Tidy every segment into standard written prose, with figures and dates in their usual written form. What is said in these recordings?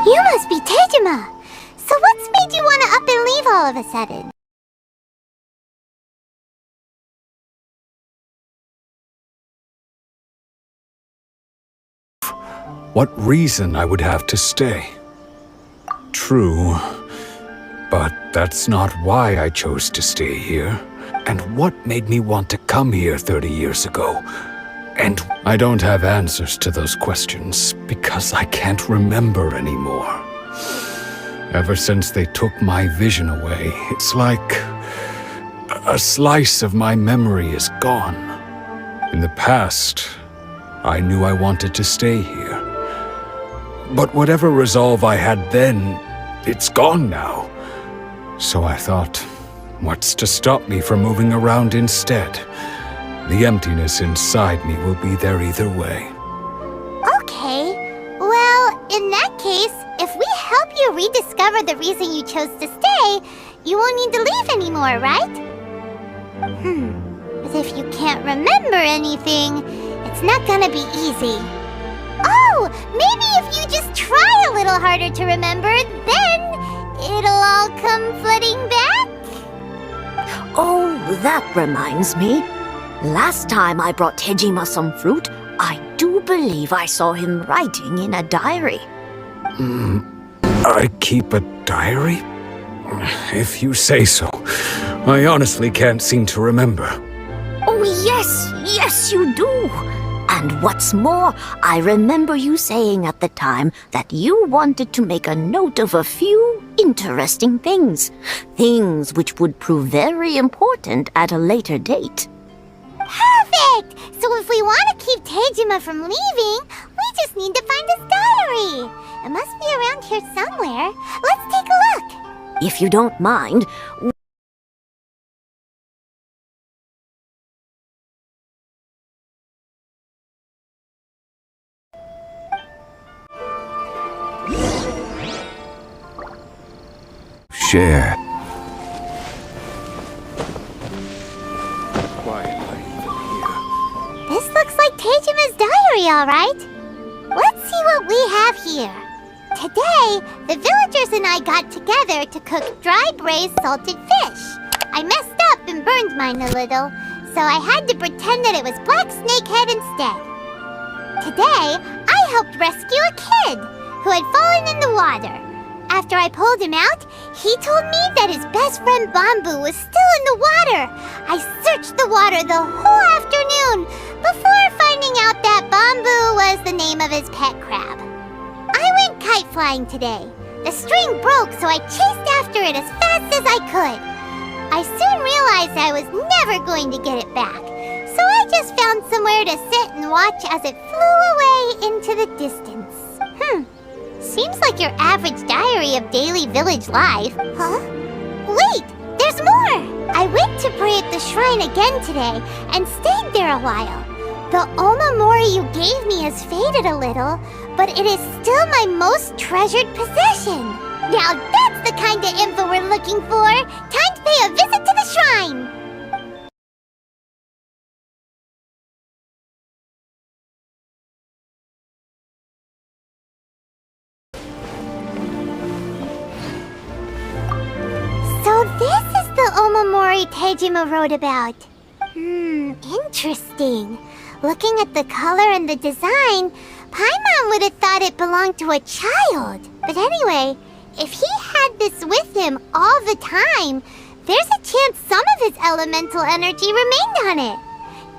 You must be Tejima! So what's made you want to up and leave all of a sudden? What reason I would have to stay? True, but that's not why I chose to stay here. And what made me want to come here 30 years ago? And I don't have answers to those questions because I can't remember anymore. Ever since they took my vision away, it's like a slice of my memory is gone. In the past, I knew I wanted to stay here. But whatever resolve I had then, it's gone now. So I thought, what's to stop me from moving around instead? The emptiness inside me will be there either way. Okay. Well, in that case, if we help you rediscover the reason you chose to stay, you won't need to leave anymore, right? But if you can't remember anything, it's not gonna be easy. Oh, maybe if you just try a little harder to remember, then it'll all come flooding back? Oh, that reminds me. Last time I brought Tejima some fruit, I do believe I saw him writing in a diary. I keep a diary? If you say so. I honestly can't seem to remember. Oh, yes, you do. And what's more, I remember you saying at the time that you wanted to make a note of a few interesting things. Things which would prove very important at a later date. Perfect! So if we want to keep Tejima from leaving, we just need to find his diary. It must be around here somewhere. Let's take a look. If you don't mind, share. This looks like Tejima's diary, all right. Let's see what we have here. Today, the villagers and I got together to cook dry braised salted fish. I messed up and burned mine a little, so I had to pretend that it was black snakehead instead. Today, I helped rescue a kid who had fallen in the water. After I pulled him out, he told me that his best friend Bamboo was still in the water. I searched the water the whole afternoon before finding out that Bamboo was the name of his pet crab. I went kite flying today. The string broke, so I chased after it as fast as I could. I soon realized I was never going to get it back, so I just found somewhere to sit and watch as it flew away into the distance. Seems like your average diary of daily village life. Huh? Wait, there's more! I went to pray at the shrine again today and stayed there a while. The Omamori you gave me has faded a little, but it is still my most treasured possession. Now that's the kind of info we're looking for. Time to pay a visit to the shrine. So this is the Omamori Tejima wrote about. Interesting. Looking at the color and the design, Paimon would have thought it belonged to a child. But anyway, if he had this with him all the time, there's a chance some of his elemental energy remained on it.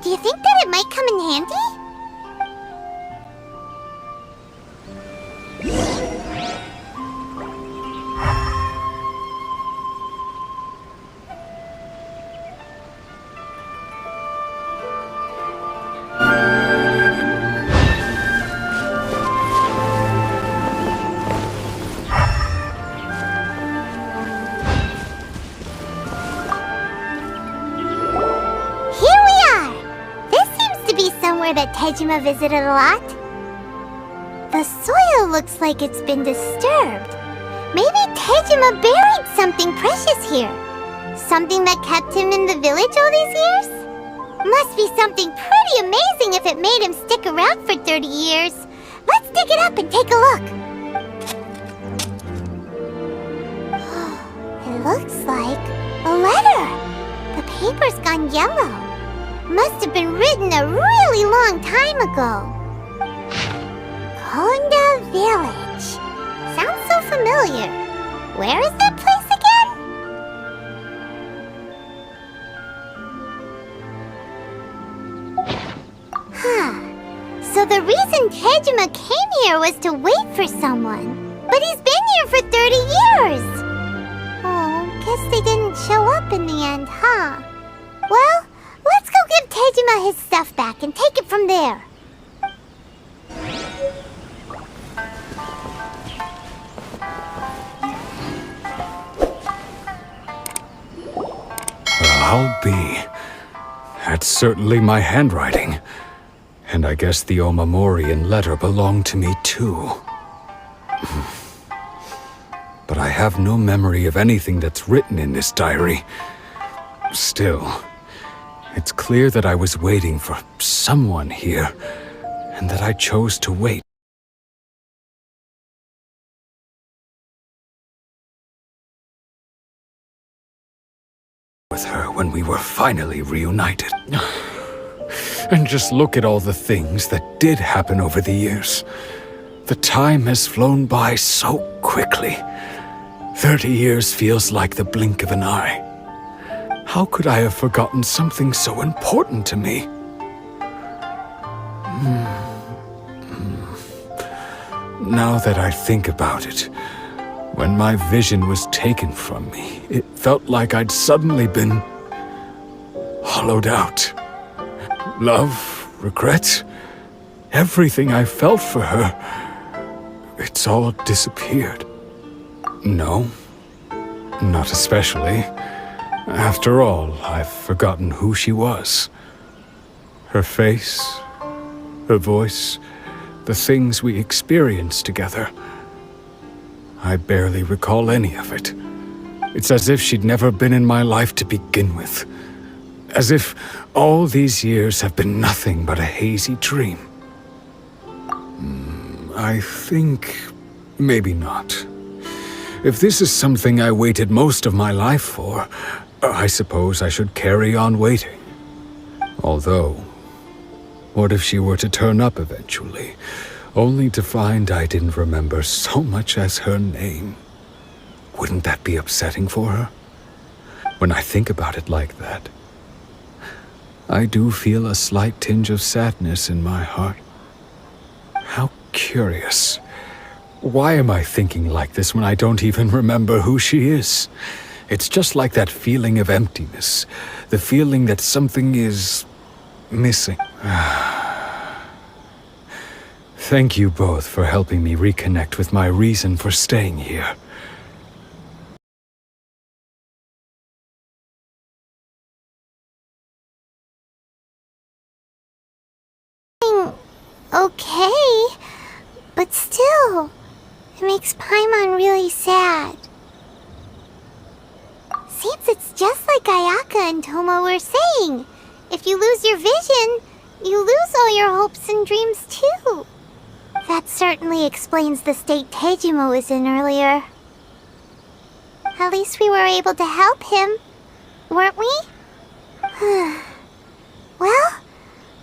Do you think that it might come in handy? That Tejima visited a lot? The soil looks like it's been disturbed. Maybe Tejima buried something precious here. something that kept him in the village all these years? Must be something pretty amazing if it made him stick around for 30 years. Let's dig it up and take a look. It looks like a letter. The paper's gone yellow. Must have been written a really long time ago. Konda Village. Sounds so familiar. Where is that place again? So the reason Tejima came here was to wait for someone. But he's been here for 30 years! Oh, guess they didn't show up in the end, huh? Well, let's go give Tejima his stuff back and take it from there. Well, I'll be. That's certainly my handwriting. And I guess the Omamorian letter belonged to me too. But I have no memory of anything that's written in this diary. Still, it's clear that I was waiting for someone here, and that I chose to wait. With her when we were finally reunited. And just look at all the things that did happen over the years. The time has flown by so quickly. 30 years feels like the blink of an eye. How could I have forgotten something so important to me? Now that I think about it, when my vision was taken from me, it felt like I'd suddenly been hollowed out. Love, regret, everything I felt for her, it's all disappeared. No, not especially. After all, I've forgotten who she was. Her face, her voice, the things we experienced together. I barely recall any of it. It's as if she'd never been in my life to begin with. As if all these years have been nothing but a hazy dream. I think maybe not. If this is something I waited most of my life for, I suppose I should carry on waiting. Although, what if she were to turn up eventually, only to find I didn't remember so much as her name? Wouldn't that be upsetting for her? When I think about it like that, I do feel a slight tinge of sadness in my heart. How curious. Why am I thinking like this when I don't even remember who she is? It's just like that feeling of emptiness, the feeling that something is missing. Thank you both for helping me reconnect with my reason for staying here. Okay, but still, it makes Paimon really sad. Seems it's just like Ayaka and Tomo were saying. If you lose your vision, you lose all your hopes and dreams too. That certainly explains the state Tejima was in earlier. At least we were able to help him, weren't we? Well,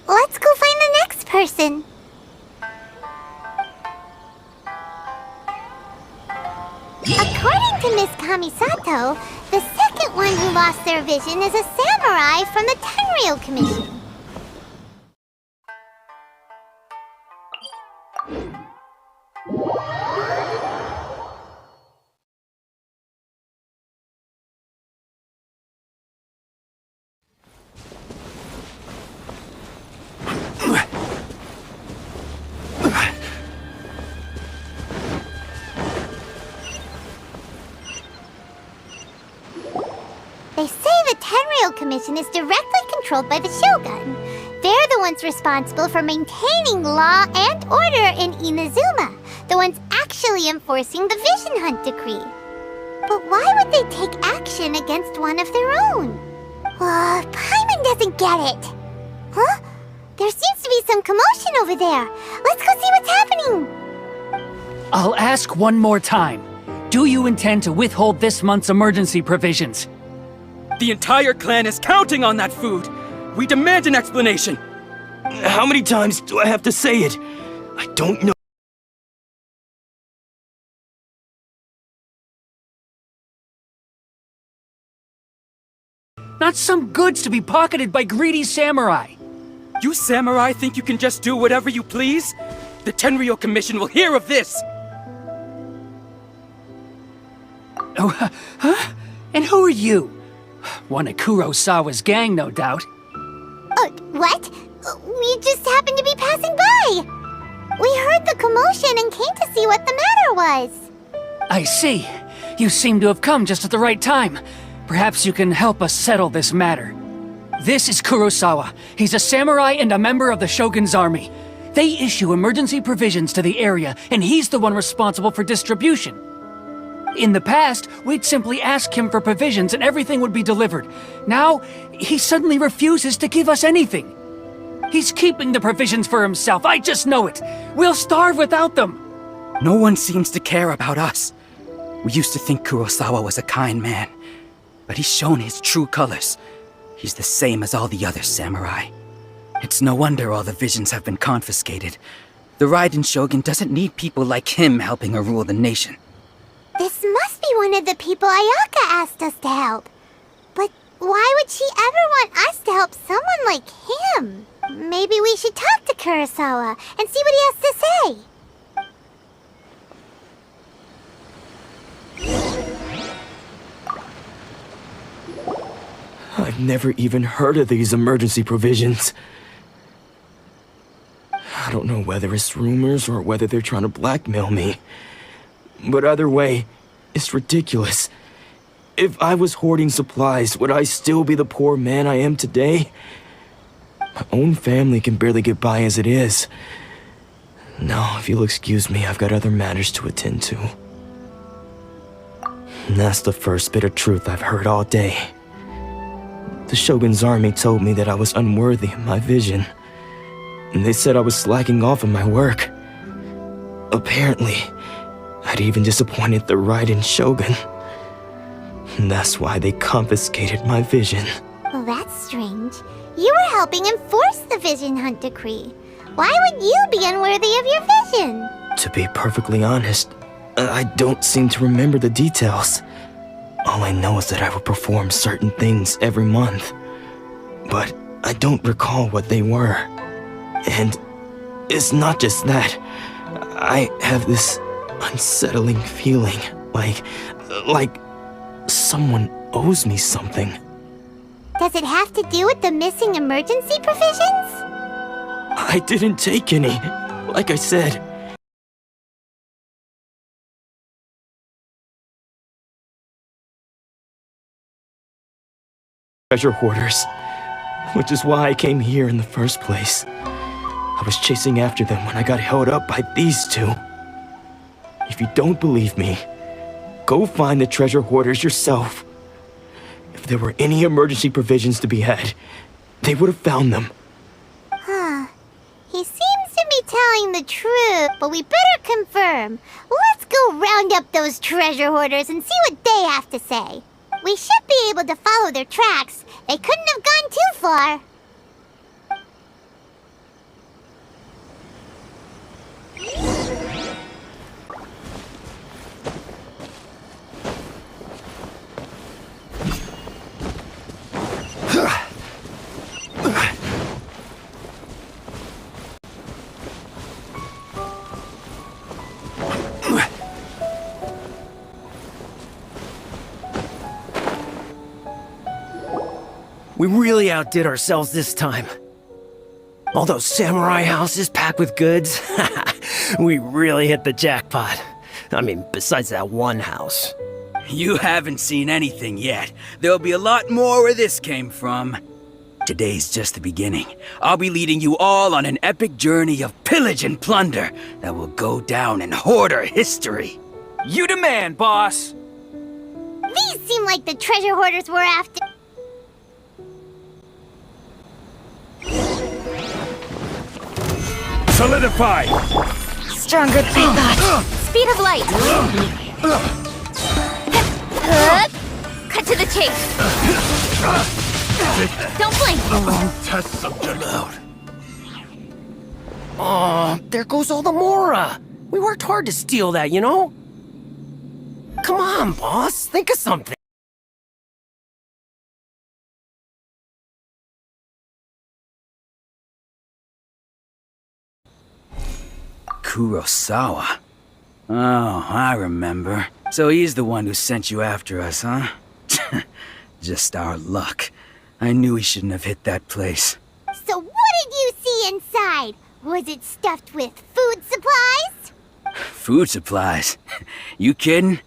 let's go find the next person. According to Miss Kamisato, the second one who lost their vision is a samurai from the Tenryou Commission. They say the Tenryou Commission is directly controlled by the Shogun. They're the ones responsible for maintaining law and order in Inazuma, the ones actually enforcing the Vision Hunt decree. But why would they take action against one of their own? Paimon doesn't get it. Huh? There seems to be some commotion over there. Let's go see what's happening. I'll ask one more time. Do you intend to withhold this month's emergency provisions? The entire clan is counting on that food! We demand an explanation! How many times do I have to say it? I don't know. Not some goods to be pocketed by greedy samurai. You samurai think you can just do whatever you please? The Tenryou Commission will hear of this! Oh, huh? And who are you? One of Kurosawa's gang, no doubt. What? We just happened to be passing by. We heard the commotion and came to see what the matter was. I see. You seem to have come just at the right time. Perhaps you can help us settle this matter. This is Kurosawa. He's a samurai and a member of the Shogun's army. They issue emergency provisions to the area, and he's the one responsible for distribution. In the past, we'd simply ask him for provisions and everything would be delivered. Now, he suddenly refuses to give us anything. He's keeping the provisions for himself, I just know it. We'll starve without them. No one seems to care about us. We used to think Kurosawa was a kind man, but he's shown his true colors. He's the same as all the other samurai. It's no wonder all the visions have been confiscated. The Raiden Shogun doesn't need people like him helping her rule the nation. This must be one of the people Ayaka asked us to help. But why would she ever want us to help someone like him? Maybe we should talk to Kurosawa and see what he has to say. I've never even heard of these emergency provisions. I don't know whether it's rumors or whether they're trying to blackmail me. But either way, it's ridiculous. If I was hoarding supplies, would I still be the poor man I am today? My own family can barely get by as it is. Now, if you'll excuse me, I've got other matters to attend to. And that's the first bit of truth I've heard all day. The Shogun's army told me that I was unworthy of my vision. And they said I was slacking off in my work. Apparently, I'd even disappointed the Raiden Shogun. And that's why they confiscated my vision. Well, that's strange. You were helping enforce the Vision Hunt Decree. Why would you be unworthy of your vision? To be perfectly honest, I don't seem to remember the details. All I know is that I would perform certain things every month. But I don't recall what they were. And it's not just that. I have this unsettling feeling, like someone owes me something. Does it have to do with the missing emergency provisions? I didn't take any, like I said. Treasure hoarders, which is why I came here in the first place. I was chasing after them when I got held up by these two. If you don't believe me, go find the treasure hoarders yourself. If there were any emergency provisions to be had, they would have found them. He seems to be telling the truth, but we better confirm. Let's go round up those treasure hoarders and see what they have to say. We should be able to follow their tracks. They couldn't have gone too far. We really outdid ourselves this time. All those samurai houses packed with goods, we really hit the jackpot. I mean, besides that one house. You haven't seen anything yet. There'll be a lot more where this came from. Today's just the beginning. I'll be leading you all on an epic journey of pillage and plunder that will go down in hoarder history. You demand, boss! These seem like the treasure hoarders we're after. Solidify! Stronger than that. Speed of light. Cut to the chase. Don't blink. Test subject. Oh, there goes all the Mora. We worked hard to steal that, you know? Come on, boss. Think of something. Kurosawa. Oh, I remember. So he's the one who sent you after us, huh? Just our luck. I knew he shouldn't have hit that place. So what did you see inside? Was it stuffed with food supplies? Food supplies? You kidding?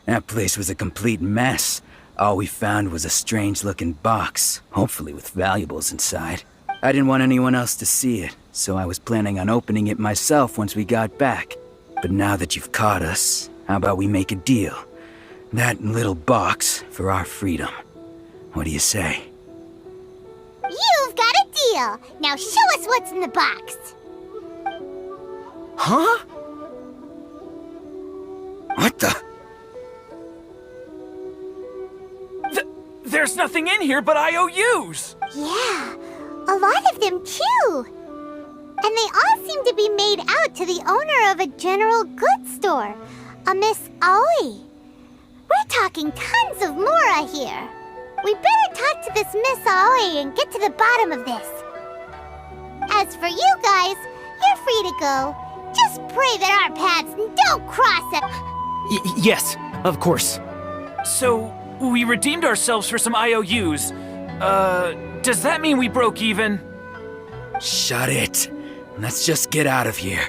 That place was a complete mess. All we found was a strange-looking box, hopefully with valuables inside. I didn't want anyone else to see it, so I was planning on opening it myself once we got back. But now that you've caught us, how about we make a deal? That little box for our freedom. What do you say? You've got a deal. Now show us what's in the box. Huh? What the? There's nothing in here but IOUs! Yeah, a lot of them too. And they all seem to be made out to the owner of a general goods store, a Miss Aoi. We're talking tons of Mora here. We better talk to this Miss Aoi and get to the bottom of this. As for you guys, you're free to go. Just pray that our paths don't cross it. Yes, of course. So, we redeemed ourselves for some IOUs. Does that mean we broke even? Shut it. Let's just get out of here.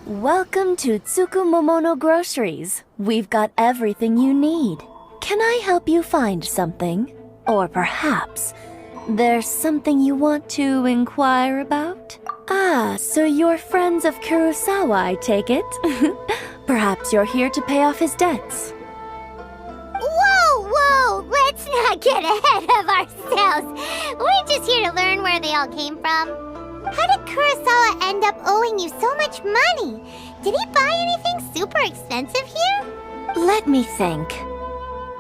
Welcome to Tsukumomono Groceries. We've got everything you need. Can I help you find something? Or perhaps there's something you want to inquire about? Ah, so you're friends of Kurosawa, I take it? Perhaps you're here to pay off his debts. Whoa! Let's not get ahead of ourselves. We're just here to learn where they all came from. How did Kurosawa end up owing you so much money? Did he buy anything super expensive here? Let me think.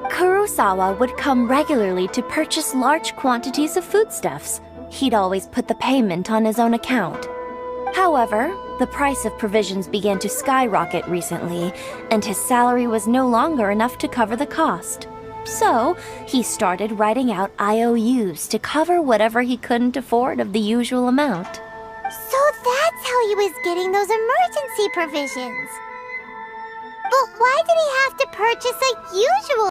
Kurosawa would come regularly to purchase large quantities of foodstuffs. He'd always put the payment on his own account. However, the price of provisions began to skyrocket recently, and his salary was no longer enough to cover the cost. So, he started writing out IOUs to cover whatever he couldn't afford of the usual amount. So that's how he was getting those emergency provisions. But why did he have to purchase a usual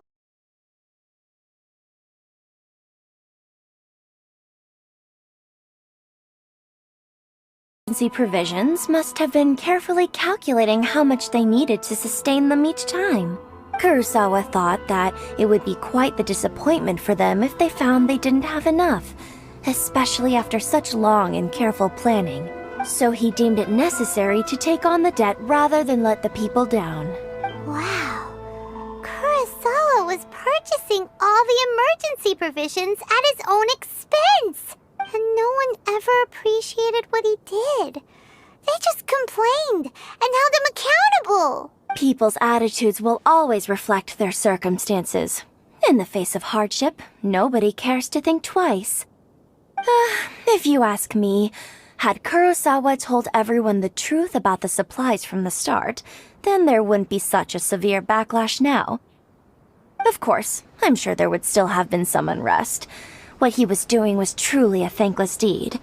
provisions must have been carefully calculating how much they needed to sustain them each time. Kurosawa thought that it would be quite the disappointment for them if they found they didn't have enough, especially after such long and careful planning. So he deemed it necessary to take on the debt rather than let the people down. Wow. Kurosawa was purchasing all the emergency provisions at his own expense. And no one ever appreciated what he did. They just complained and held him accountable. People's attitudes will always reflect their circumstances. In the face of hardship, nobody cares to think twice. If you ask me, had Kurosawa told everyone the truth about the supplies from the start, then there wouldn't be such a severe backlash now. Of course, I'm sure there would still have been some unrest. What he was doing was truly a thankless deed.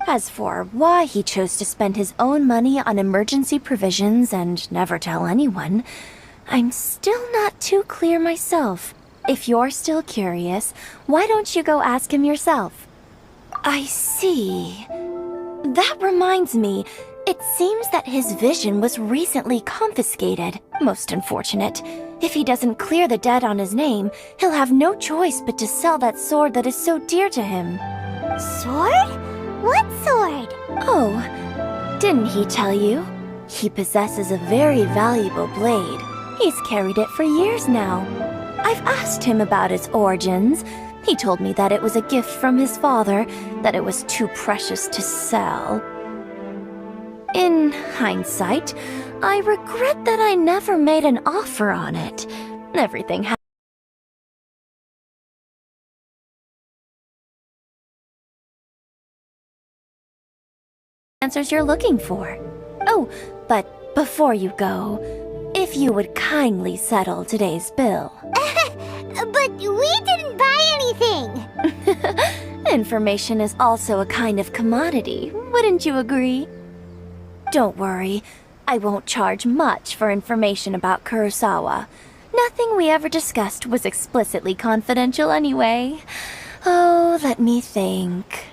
As for why he chose to spend his own money on emergency provisions and never tell anyone, I'm still not too clear myself. If you're still curious, why don't you go ask him yourself? I see. That reminds me, it seems that his vision was recently confiscated. Most unfortunate. If he doesn't clear the debt on his name, he'll have no choice but to sell that sword that is so dear to him. Sword? What sword? Oh, didn't he tell you? He possesses a very valuable blade. He's carried it for years now. I've asked him about its origins. He told me that it was a gift from his father, that it was too precious to sell. In hindsight, I regret that I never made an offer on it. Everything answers you're looking for. Oh, but before you go, if you would kindly settle today's bill. But we didn't buy anything! Information is also a kind of commodity, wouldn't you agree? Don't worry, I won't charge much for information about Kurosawa. Nothing we ever discussed was explicitly confidential anyway. Oh, let me think.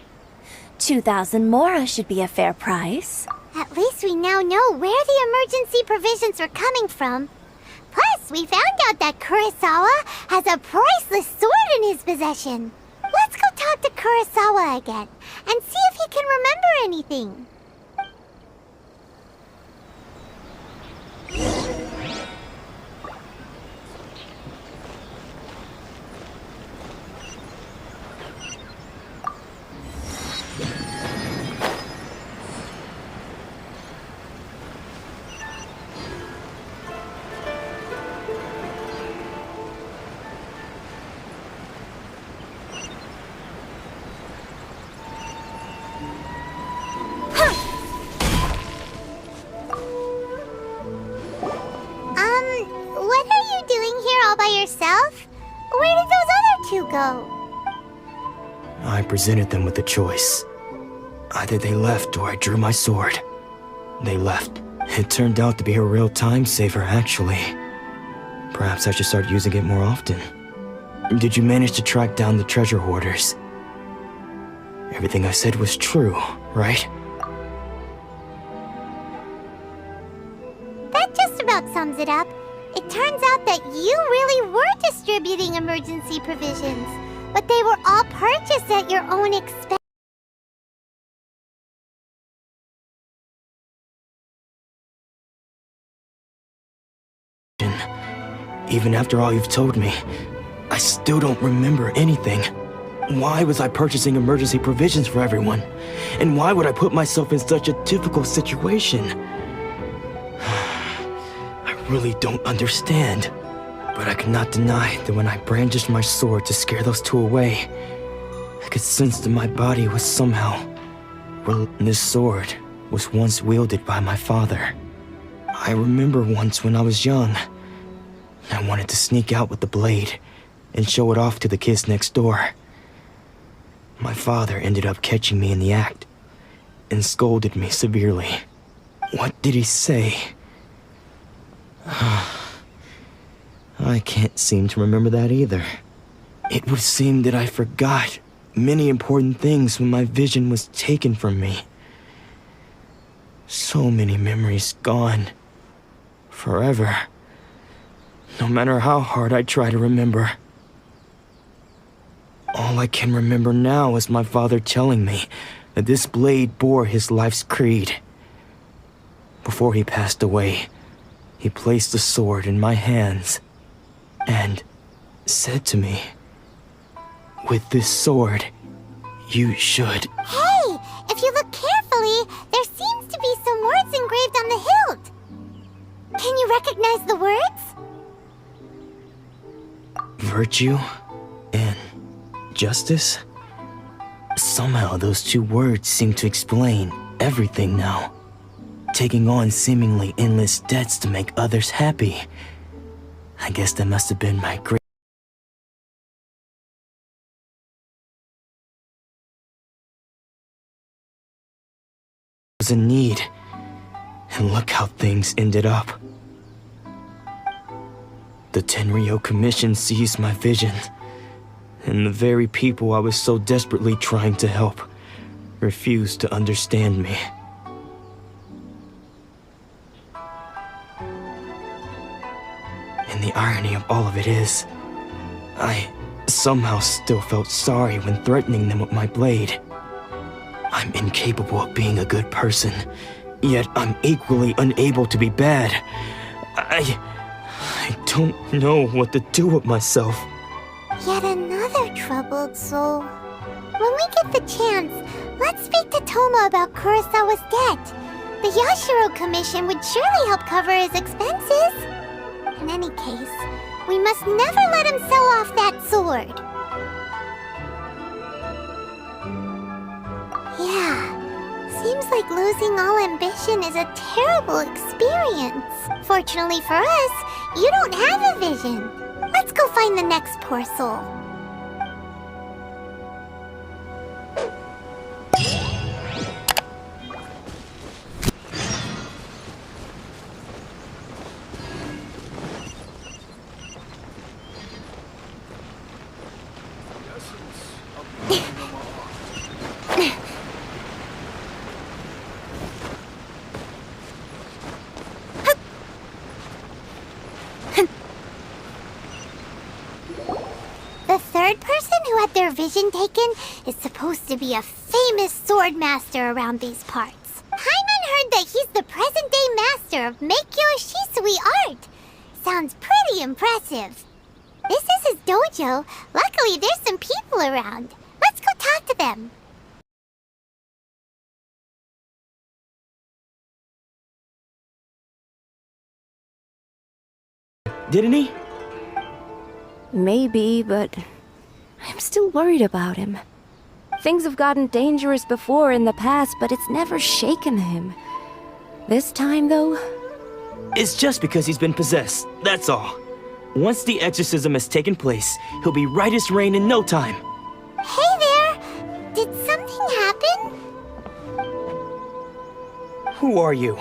2,000 mora should be a fair price. At least we now know where the emergency provisions were coming from. Plus, we found out that Kurosawa has a priceless sword in his possession. Let's go talk to Kurosawa again and see if he can remember anything. What are you doing here all by yourself? Where did those other two go? I presented them with a choice. Either they left or I drew my sword. They left. It turned out to be a real time saver, actually. Perhaps I should start using it more often. Did you manage to track down the treasure hoarders? Everything I said was true, right? That just about sums it up. It turns out that you really were distributing emergency provisions, but they were all purchased at your own expense. Even after all you've told me, I still don't remember anything. Why was I purchasing emergency provisions for everyone? And why would I put myself in such a difficult situation? I really don't understand. But I cannot deny that when I brandished my sword to scare those two away, I could sense that my body was somehow... Well, this sword was once wielded by my father. I remember once when I was young, I wanted to sneak out with the blade and show it off to the kids next door. My father ended up catching me in the act and scolded me severely. What did he say? I can't seem to remember that either. It would seem that I forgot many important things when my vision was taken from me. So many memories gone. Forever. No matter how hard I try to remember. All I can remember now is my father telling me that this blade bore his life's creed. Before he passed away, he placed the sword in my hands and said to me, "With this sword, You should. Hey, if you look carefully, there seems to be some words engraved on the hilt. Can you recognize the words? Virtue and justice? Somehow those two words seem to explain everything now. Taking on seemingly endless debts to make others happy. I guess that must have been my great... was in need. And look how things ended up. The Tenryo Commission seized my vision. And the very people I was so desperately trying to help refused to understand me. And the irony of all of it is, I somehow still felt sorry when threatening them with my blade. I'm incapable of being a good person, yet I'm equally unable to be bad. I don't know what to do with myself. Yet another troubled soul. When we get the chance, let's speak to Toma about Kurosawa's debt. The Yashiro Commission would surely help cover his expenses. In any case, we must never let him sell off that sword. Yeah, seems like losing all ambition is a terrible experience. Fortunately for us, you don't have a vision. Let's go find the next poor soul. The third person who had their vision taken is supposed to be a famous sword master around these parts. Paimon heard that he's the present-day master of Meikyo Shisui art. Sounds pretty impressive. This is his dojo. Luckily, there's some people around. Let's go talk to them. Didn't he? Maybe, but I'm still worried about him. Things have gotten dangerous before in the past, but it's never shaken him. This time, though... It's just because he's been possessed, that's all. Once the exorcism has taken place, he'll be right as rain in no time. Hey there! Did something happen? Who are you?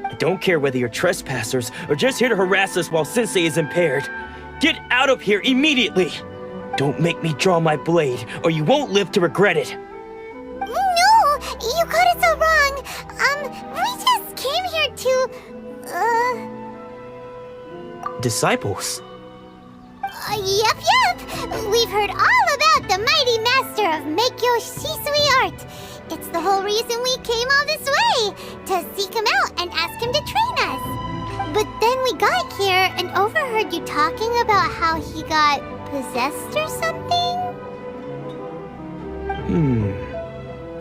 I don't care whether you're trespassers or just here to harass us while Sensei is impaired. Get out of here immediately! Don't make me draw my blade, or you won't live to regret it. No! You got it so wrong! We just came here to... Disciples? Yep! We've heard all about the mighty master of Meikyo Shisui art. It's the whole reason we came all this way, to seek him out and ask him to train us. But then we got here and overheard you talking about how he got possessed or something?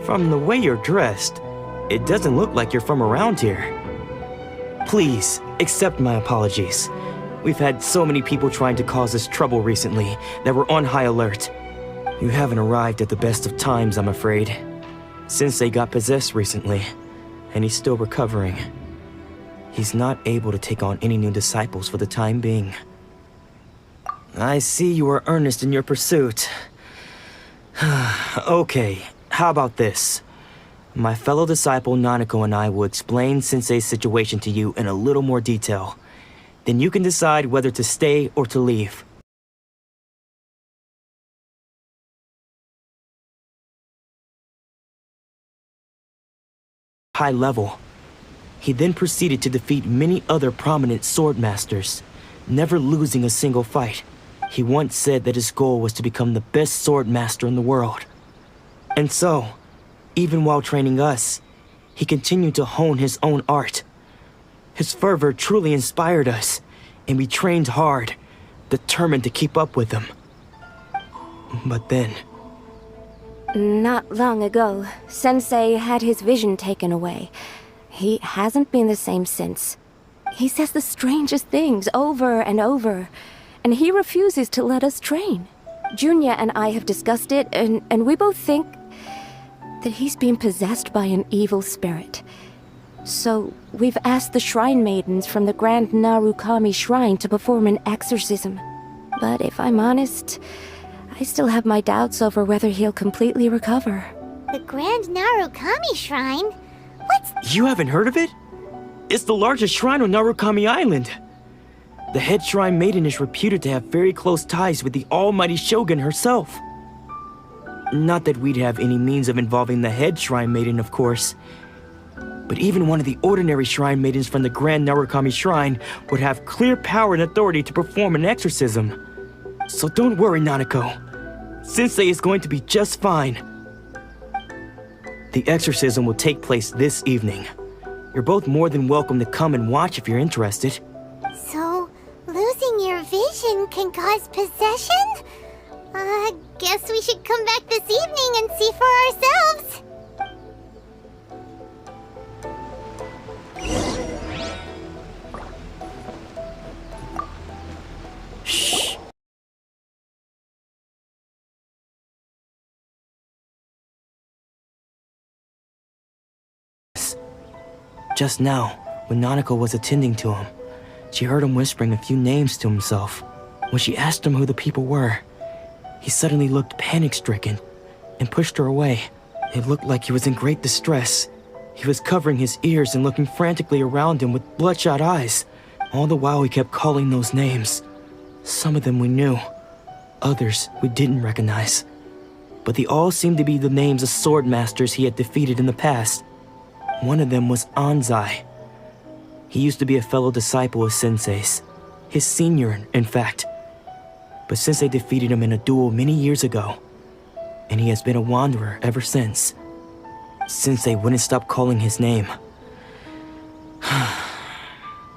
From the way you're dressed, it doesn't look like you're from around here. Please, accept my apologies. We've had so many people trying to cause us trouble recently that we're on high alert. You haven't arrived at the best of times, I'm afraid. Sensei got possessed recently, and he's still recovering. He's not able to take on any new disciples for the time being. I see you are earnest in your pursuit. Okay, how about this? My fellow disciple Nanako and I will explain Sensei's situation to you in a little more detail. Then you can decide whether to stay or to leave. High level. He then proceeded to defeat many other prominent sword masters, never losing a single fight. He once said that his goal was to become the best sword master in the world. And so, even while training us, he continued to hone his own art. His fervor truly inspired us, and we trained hard, determined to keep up with him. But then, Not long ago, Sensei had his vision taken away. He hasn't been the same since. He says the strangest things over and over, and he refuses to let us train. Junya and I have discussed it, and we both think that he's been possessed by an evil spirit. So, we've asked the shrine maidens from the Grand Narukami Shrine to perform an exorcism. But if I'm honest, I still have my doubts over whether he'll completely recover. The Grand Narukami Shrine? You haven't heard of it? It's the largest shrine on Narukami Island. The head shrine maiden is reputed to have very close ties with the almighty Shogun herself. Not that we'd have any means of involving the head shrine maiden, of course. But even one of the ordinary shrine maidens from the Grand Narukami Shrine would have clear power and authority to perform an exorcism. So don't worry, Nanako. Sensei is going to be just fine. The exorcism will take place this evening. You're both more than welcome to come and watch if you're interested. So, losing your vision can cause possession? Guess we should come back this evening and see for ourselves. Shh. Just now, when Nanako was attending to him, she heard him whispering a few names to himself. When she asked him who the people were, he suddenly looked panic-stricken and pushed her away. It looked like he was in great distress. He was covering his ears and looking frantically around him with bloodshot eyes. All the while he kept calling those names. Some of them we knew, others we didn't recognize. But they all seemed to be the names of sword masters he had defeated in the past. One of them was Anzai. He used to be a fellow disciple of Sensei's. His senior, in fact. But Sensei defeated him in a duel many years ago, and he has been a wanderer ever since. Sensei wouldn't stop calling his name.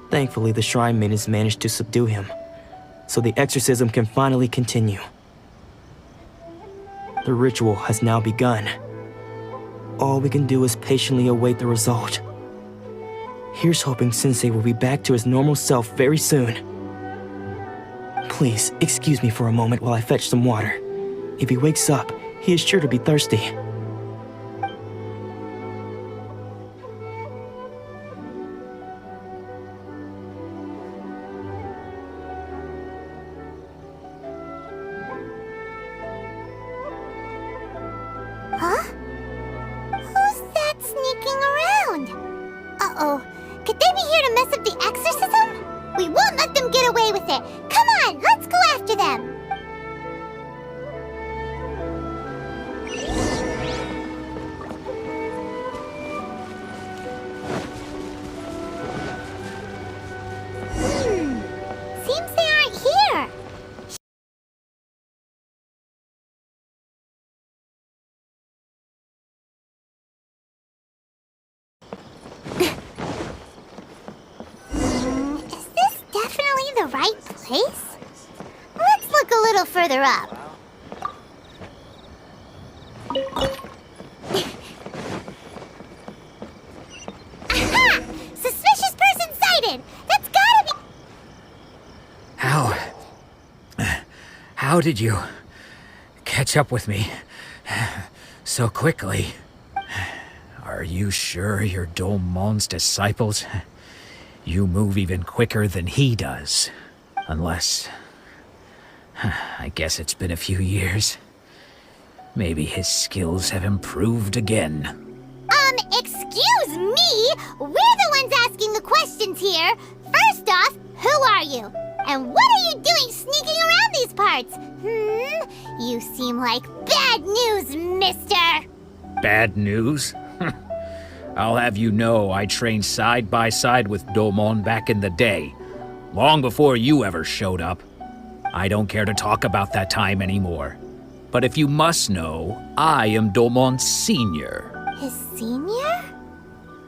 Thankfully, the shrine maidens managed to subdue him, so the exorcism can finally continue. The ritual has now begun. All we can do is patiently await the result. Here's hoping Sensei will be back to his normal self very soon. Please, excuse me for a moment while I fetch some water. If he wakes up, he is sure to be thirsty. Huh? Who's that sneaking around? Uh-oh. Could they be here to mess up the exorcism? We won't let them get away with it. Come on, let's go after them. Seems they aren't here. Is this definitely the right place? Let's look a little further up. Aha! Suspicious person sighted! That's gotta be... How did you catch up with me so quickly? Are you sure you're Domon's disciples? You move even quicker than he does. Unless... I guess it's been a few years. Maybe his skills have improved again. Excuse me? We're the ones asking the questions here. First off, who are you? And what are you doing sneaking around these parts? You seem like bad news, mister. Bad news? I'll have you know I trained side by side with Domon back in the day, long before you ever showed up. I don't care to talk about that time anymore. But if you must know, I am Domon's senior. His senior?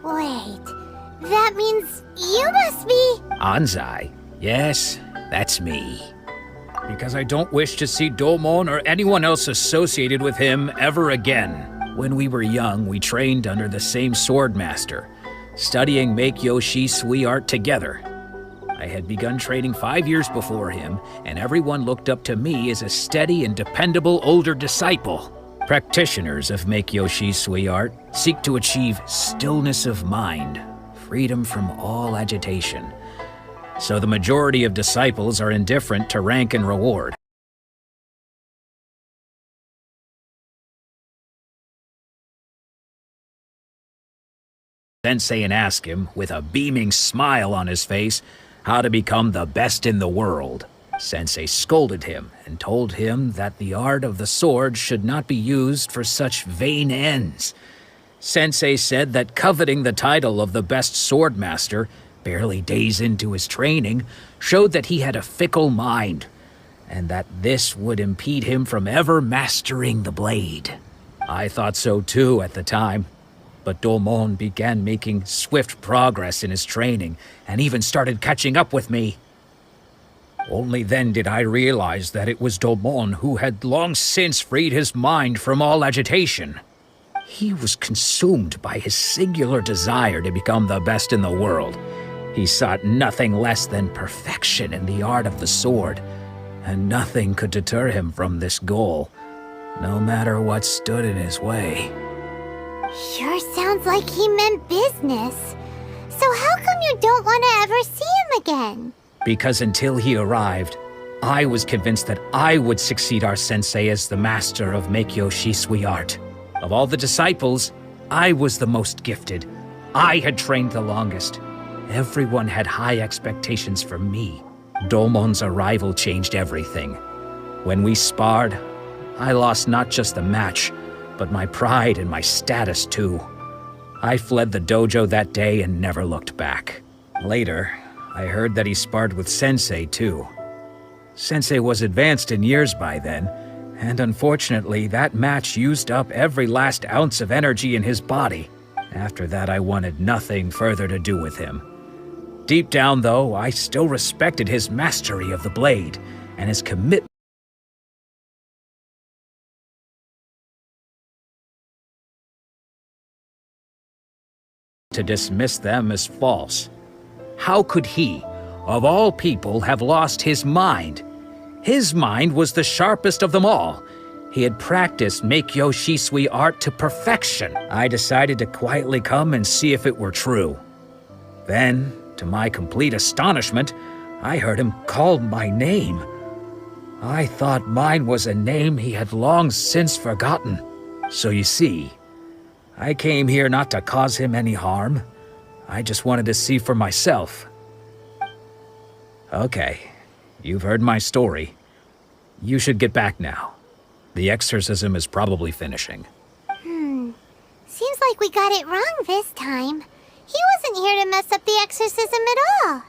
Wait, that means you must be... Anzai? Yes, that's me. because I don't wish to see Domon or anyone else associated with him ever again. When we were young, we trained under the same swordmaster, studying Make-Yoshi Sui art together. I had begun training 5 years before him, and everyone looked up to me as a steady and dependable older disciple. Practitioners of Make-Yoshi Sui art seek to achieve stillness of mind, freedom from all agitation. So the majority of disciples are indifferent to rank and reward. Sensei and ask him, with a beaming smile on his face, how to become the best in the world. Sensei scolded him and told him that the art of the sword should not be used for such vain ends. Sensei said that coveting the title of the best swordmaster, barely days into his training, showed that he had a fickle mind, and that this would impede him from ever mastering the blade. I thought so too at the time, but Domon began making swift progress in his training, and even started catching up with me. Only then did I realize that it was Domon who had long since freed his mind from all agitation. He was consumed by his singular desire to become the best in the world. He sought nothing less than perfection in the art of the sword, and nothing could deter him from this goal, no matter what stood in his way. Sure sounds like he meant business. So how come you don't want to ever see him again? Because until he arrived, I was convinced that I would succeed our sensei as the master of Make-Yoshi Sui art. Of all the disciples, I was the most gifted. I had trained the longest. Everyone had high expectations for me. Domon's arrival changed everything. When we sparred, I lost not just the match, but my pride and my status too. I fled the dojo that day and never looked back. Later, I heard that he sparred with Sensei too. Sensei was advanced in years by then, and unfortunately that match used up every last ounce of energy in his body. After that I wanted nothing further to do with him. Deep down though, I still respected his mastery of the blade, and his commitment to dismiss them as false. How could he, of all people, have lost his mind? His mind was the sharpest of them all. He had practiced Make-Yoshi Sui art to perfection. I decided to quietly come and see if it were true. Then, to my complete astonishment, I heard him call my name. I thought mine was a name he had long since forgotten. So you see, I came here not to cause him any harm. I just wanted to see for myself. Okay, you've heard my story. You should get back now. The exorcism is probably finishing. Seems like we got it wrong this time. He wasn't here to mess up the exorcism at all.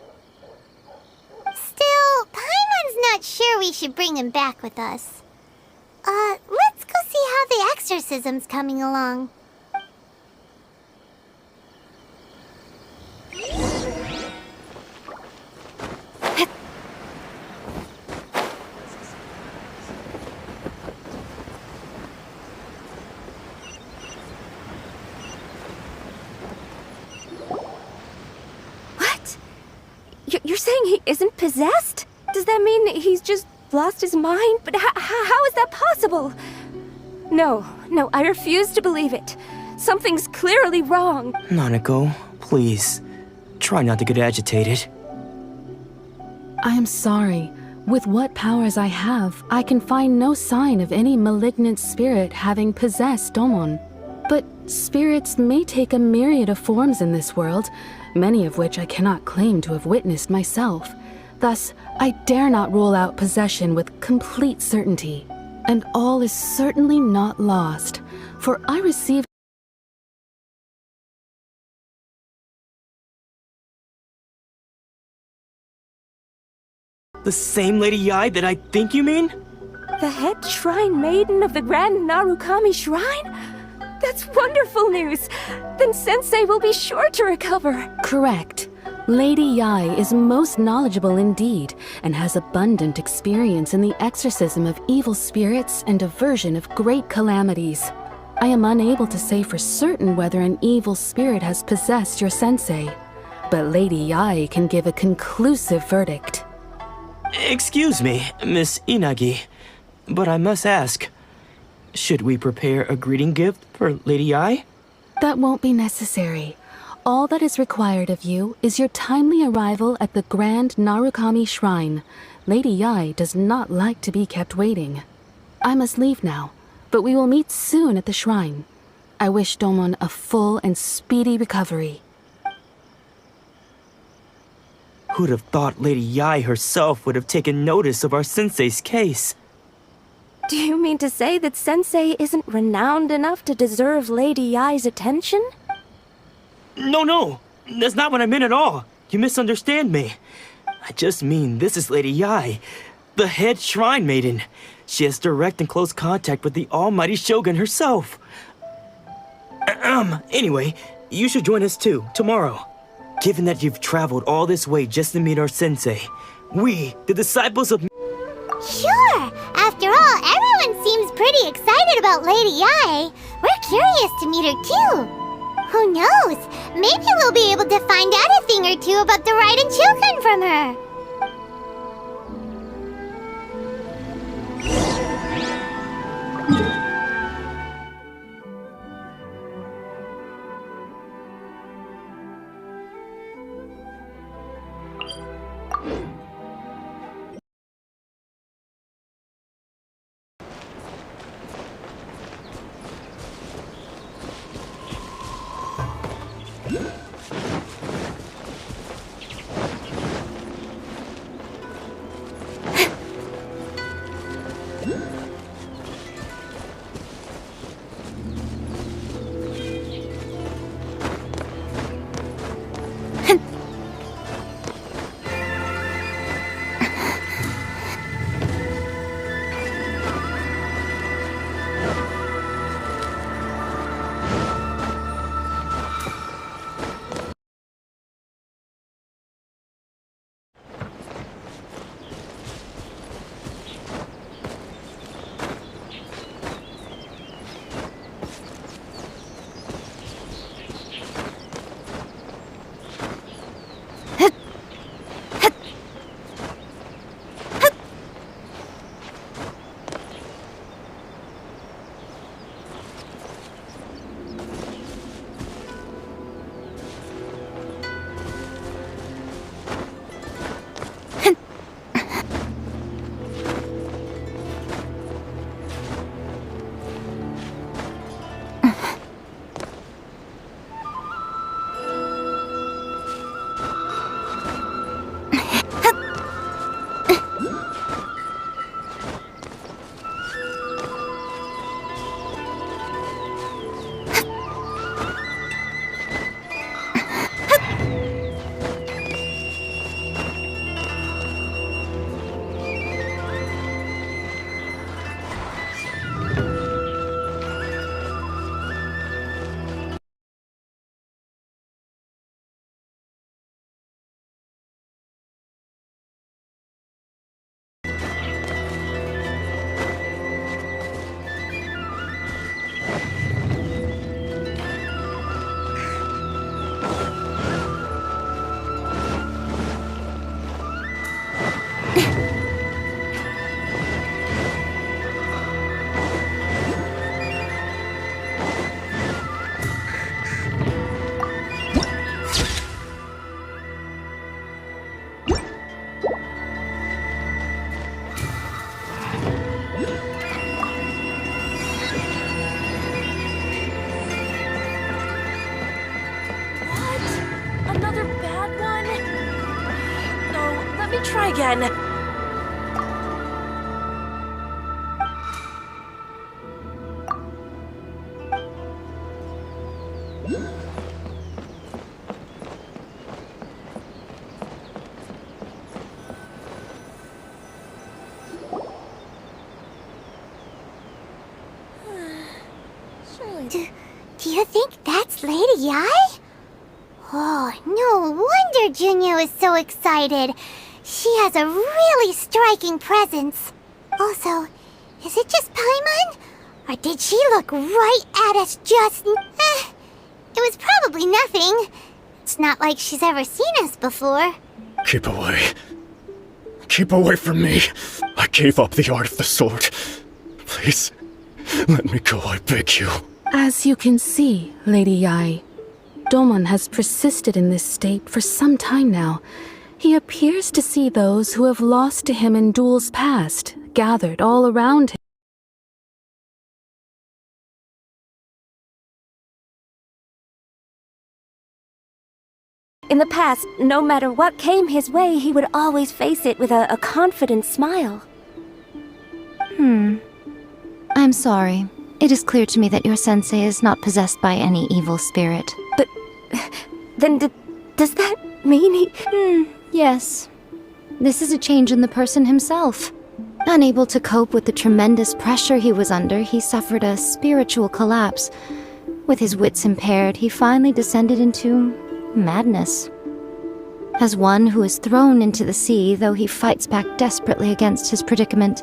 Still, Paimon's not sure we should bring him back with us. Let's go see how the exorcism's coming along. You're saying he isn't possessed? Does that mean he's just lost his mind? But how is that possible? No, I refuse to believe it. Something's clearly wrong. Nanako, please, try not to get agitated. I am sorry. With what powers I have, I can find no sign of any malignant spirit having possessed Domon. But spirits may take a myriad of forms in this world, many of which I cannot claim to have witnessed myself. Thus, I dare not rule out possession with complete certainty. And all is certainly not lost, for I received The same Lady Yai that I think you mean? The head shrine maiden of the Grand Narukami Shrine? That's wonderful news! Then Sensei will be sure to recover. correct. Lady Yai is most knowledgeable indeed, and has abundant experience in the exorcism of evil spirits and aversion of great calamities. I am unable to say for certain whether an evil spirit has possessed your sensei, but Lady Yai can give a conclusive verdict. Excuse me, Miss Inagi, but I must ask, should we prepare a greeting gift for Lady Yai? That won't be necessary. All that is required of you is your timely arrival at the Grand Narukami Shrine. Lady Yai does not like to be kept waiting. I must leave now, but we will meet soon at the shrine. I wish Domon a full and speedy recovery. Who'd have thought Lady Yai herself would have taken notice of our sensei's case? Do you mean to say that Sensei isn't renowned enough to deserve Lady Yai's attention? No, that's not what I meant at all. You misunderstand me. I just mean this is Lady Yai, the head shrine maiden. She has direct and close contact with the almighty Shogun herself. Anyway, you should join us too, tomorrow. Given that you've traveled all this way just to meet our sensei, we, the disciples of... Sure! After all, everyone seems pretty excited about Lady Yai. We're curious to meet her too. Who knows? Maybe we'll be able to find out a thing or two about the Raiden children from her. Try again. Do you think that's Lady Yai? Oh, no No wonder Junyo is so excited. She has a really striking presence. Also, is it just Paimon? Or did she look right at us just... it was probably nothing. It's not like she's ever seen us before. Keep away. Keep away from me. I gave up the art of the sword. Please, let me go, I beg you. As you can see, Lady Yai, Domon has persisted in this state for some time now. He appears to see those who have lost to him in duels past, gathered all around him. In the past, no matter what came his way, he would always face it with a confident smile. I'm sorry. It is clear to me that your sensei is not possessed by any evil spirit. But then does that mean he... Yes. This is a change in the person himself. Unable to cope with the tremendous pressure he was under, he suffered a spiritual collapse. With his wits impaired, he finally descended into madness. As one who is thrown into the sea, though he fights back desperately against his predicament,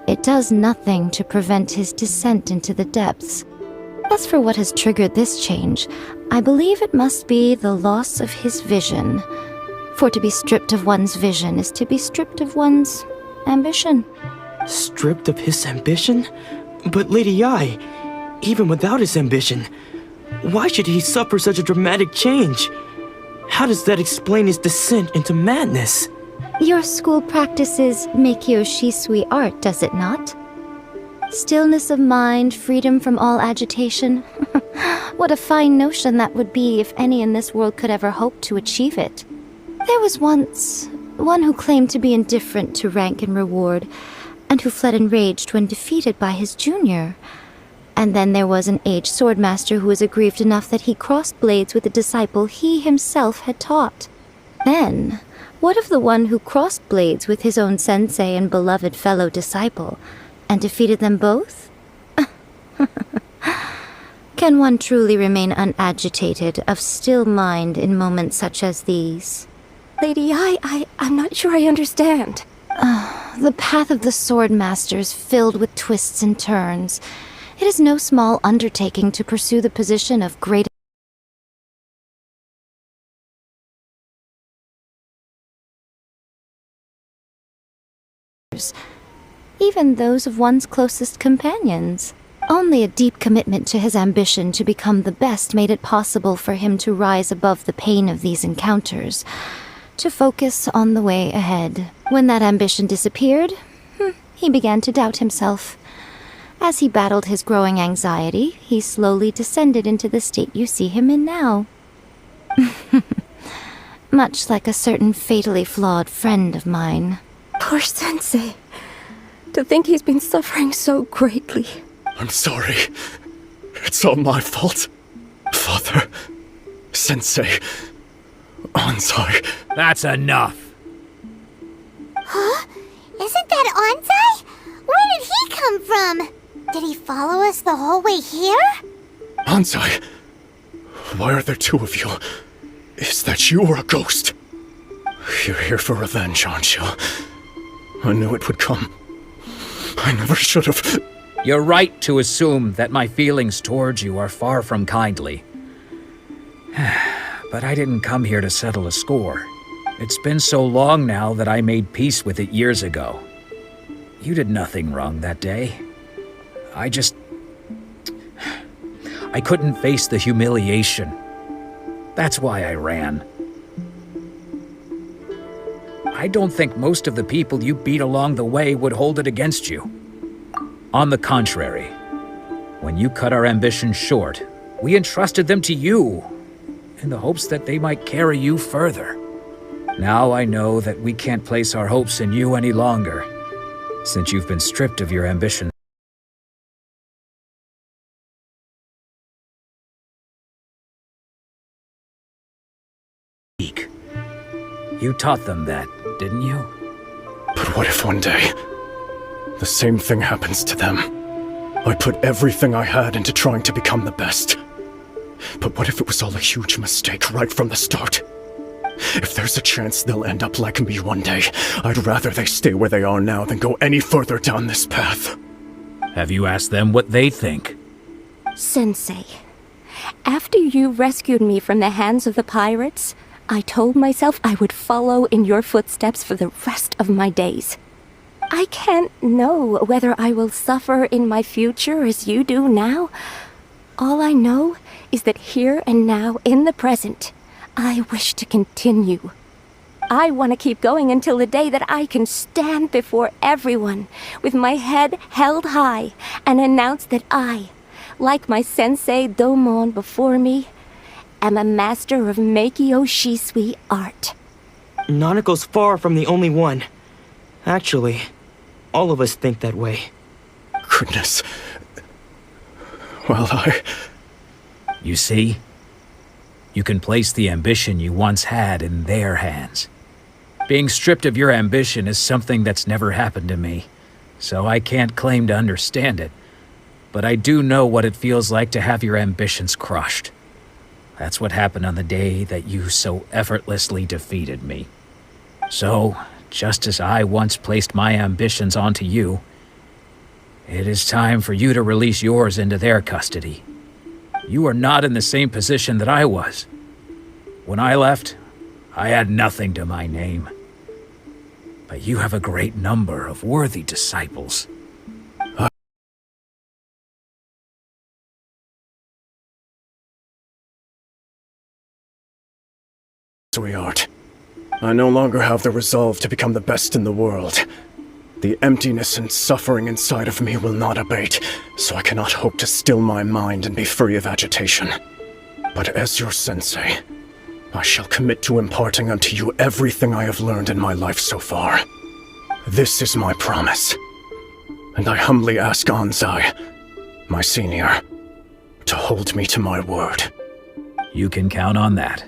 it does nothing to prevent his descent into the depths. As for what has triggered this change, I believe it must be the loss of his vision. For to be stripped of one's vision is to be stripped of one's ambition. Stripped of his ambition? But Lady Yai, even without his ambition, why should he suffer such a dramatic change? How does that explain his descent into madness? Your school practices Meikyo Shisui art, does it not? Stillness of mind, freedom from all agitation. What a fine notion that would be if any in this world could ever hope to achieve it. There was once one who claimed to be indifferent to rank and reward, and who fled enraged when defeated by his junior. And then there was an aged swordmaster who was aggrieved enough that he crossed blades with a disciple he himself had taught. Then, what of the one who crossed blades with his own sensei and beloved fellow disciple, and defeated them both? Can one truly remain unagitated, of still mind in moments such as these? Lady I'm not sure I understand. The path of the swordmaster is filled with twists and turns. It is no small undertaking to pursue the position of great. Even those of one's closest companions. Only a deep commitment to his ambition to become the best made it possible for him to rise above the pain of these encounters, to focus on the way ahead. When that ambition disappeared, he began to doubt himself. As he battled his growing anxiety, he slowly descended into the state you see him in now. Much like a certain fatally flawed friend of mine. Poor sensei. To think he's been suffering so greatly. I'm sorry. It's all my fault. Father, Sensei, Anzai. That's enough. Huh? Isn't that Anzai? Where did he come from? Did he follow us the whole way here? Anzai, why are there two of you? Is that you or a ghost? You're here for revenge, aren't you? I knew it would come. I never should have. You're right to assume that my feelings towards you are far from kindly. But I didn't come here to settle a score. It's been so long now that I made peace with it years ago. You did nothing wrong that day. I couldn't face the humiliation. That's why I ran. I don't think most of the people you beat along the way would hold it against you. On the contrary, when you cut our ambitions short, we entrusted them to you, in the hopes that they might carry you further. Now I know that we can't place our hopes in you any longer, since you've been stripped of your ambition. You taught them that, didn't you? But what if one day, the same thing happens to them? I put everything I had into trying to become the best. But what if it was all a huge mistake right from the start? If there's a chance they'll end up like me one day, I'd rather they stay where they are now than go any further down this path. Have you asked them what they think? Sensei, after you rescued me from the hands of the pirates, I told myself I would follow in your footsteps for the rest of my days. I can't know whether I will suffer in my future as you do now. All I know is that here and now, in the present, I wish to continue. I want to keep going until the day that I can stand before everyone with my head held high and announce that I, like my sensei Domon before me, am a master of Meikyo Shisui art. Nanako's far from the only one. Actually, all of us think that way. Goodness. Well, You see? You can place the ambition you once had in their hands. Being stripped of your ambition is something that's never happened to me, so I can't claim to understand it. But I do know what it feels like to have your ambitions crushed. That's what happened on the day that you so effortlessly defeated me. So, just as I once placed my ambitions onto you, it is time for you to release yours into their custody. You are not in the same position that I was. When I left, I had nothing to my name. But you have a great number of worthy disciples. Sweetheart, I no longer have the resolve to become the best in the world. The emptiness and suffering inside of me will not abate, so I cannot hope to still my mind and be free of agitation. But as your sensei, I shall commit to imparting unto you everything I have learned in my life so far. This is my promise. And I humbly ask Anzai, my senior, to hold me to my word. You can count on that.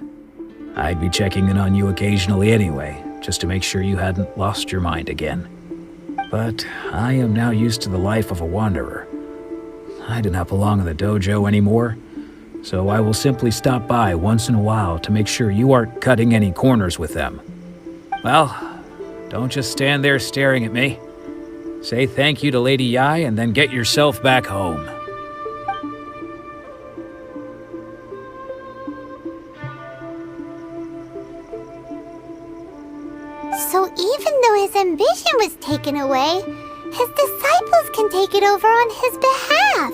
I'd be checking in on you occasionally anyway, just to make sure you hadn't lost your mind again. But I am now used to the life of a wanderer. I do not belong in the dojo anymore, so I will simply stop by once in a while to make sure you aren't cutting any corners with them. Well, don't just stand there staring at me. Say thank you to Lady Yai and then get yourself back home. So even though his ambition was taken away, his disciples can take it over on his behalf.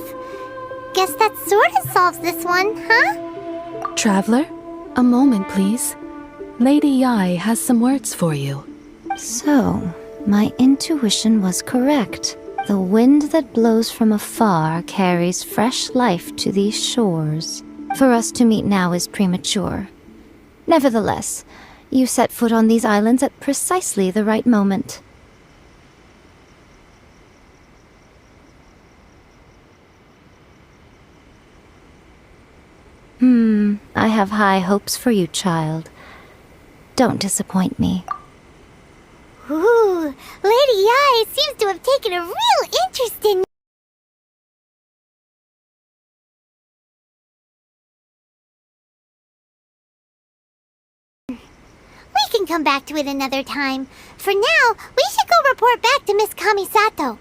Guess that sort of solves this one, huh? Traveler, a moment, please. Lady Yai has some words for you. So, my intuition was correct. The wind that blows from afar carries fresh life to these shores. For us to meet now is premature. Nevertheless, you set foot on these islands at precisely the right moment. I have high hopes for you, child. Don't disappoint me. Ooh, Lady Yai seems to have taken a real interest in me. We can come back to it another time. For now, we should go report back to Miss Kamisato.